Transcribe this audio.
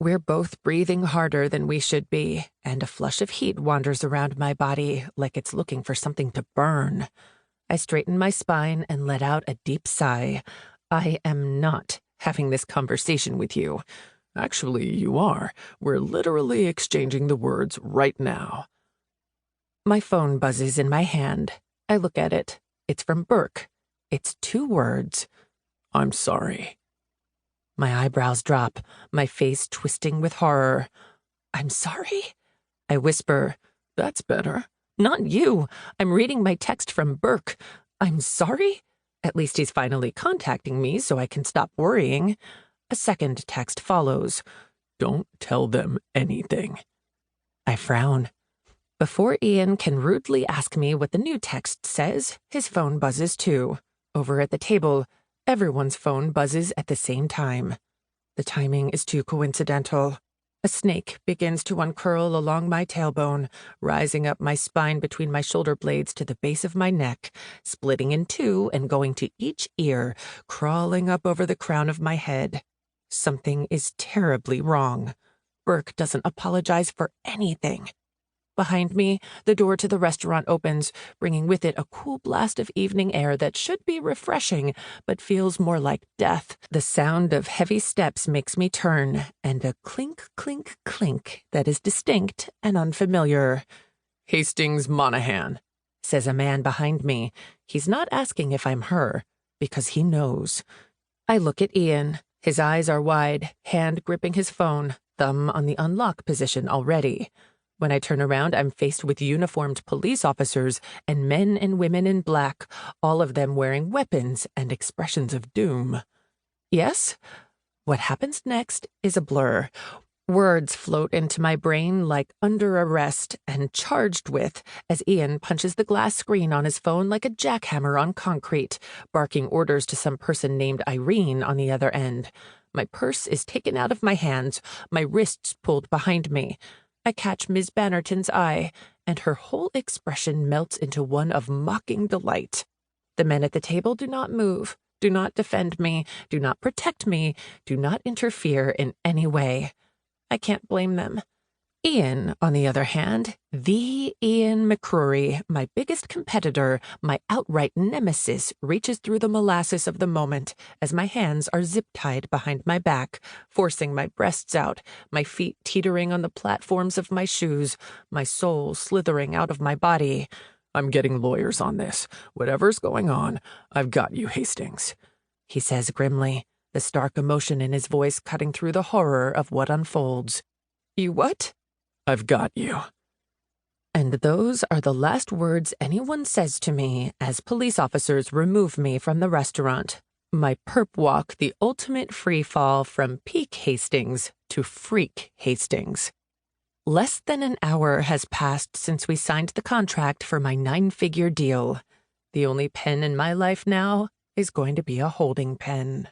We're both breathing harder than we should be, and a flush of heat wanders around my body like it's looking for something to burn. I straighten my spine and let out a deep sigh. I am not having this conversation with you. Actually, you are. We're literally exchanging the words right now. My phone buzzes in my hand. I look at it. It's from Burke. It's 2 words. I'm sorry. My eyebrows drop, my face twisting with horror. I'm sorry? I whisper. That's better. Not you. I'm reading my text from Burke. I'm sorry? At least he's finally contacting me so I can stop worrying. A second text follows. Don't tell them anything. I frown. Before Ian can rudely ask me what the new text says, his phone buzzes too. Over at the table, everyone's phone buzzes at the same time. The timing is too coincidental. A snake begins to uncurl along my tailbone, rising up my spine between my shoulder blades to the base of my neck, splitting in 2 and going to each ear, crawling up over the crown of my head. Something is terribly wrong. Burke doesn't apologize for anything. Behind me, the door to the restaurant opens, bringing with it a cool blast of evening air that should be refreshing, but feels more like death. The sound of heavy steps makes me turn, and a clink, clink, clink that is distinct and unfamiliar. Hastings Monahan, says a man behind me. He's not asking if I'm her, because he knows. I look at Ian. His eyes are wide, hand gripping his phone, thumb on the unlock position already. When I turn around, I'm faced with uniformed police officers and men and women in black, all of them wearing weapons and expressions of doom. Yes? What happens next is a blur. Words float into my brain like under arrest and charged with as Ian punches the glass screen on his phone like a jackhammer on concrete, barking orders to some person named Irene on the other end. My purse is taken out of my hands, my wrists pulled behind me. I catch Ms. Bannerton's eye, and her whole expression melts into one of mocking delight. The men at the table do not move, do not defend me, do not protect me, do not interfere in any way. I can't blame them. Ian, on the other hand, the Ian McCrory, my biggest competitor, my outright nemesis, reaches through the molasses of the moment as my hands are zip-tied behind my back, forcing my breasts out, my feet teetering on the platforms of my shoes, my soul slithering out of my body. I'm getting lawyers on this. Whatever's going on, I've got you, Hastings, he says grimly, the stark emotion in his voice cutting through the horror of what unfolds. You what? I've got you. And those are the last words anyone says to me as police officers remove me from the restaurant. My perp walk the ultimate free fall from peak Hastings to freak Hastings. Less than an hour has passed since we signed the contract for my 9-figure deal. The only pen in my life now is going to be a holding pen.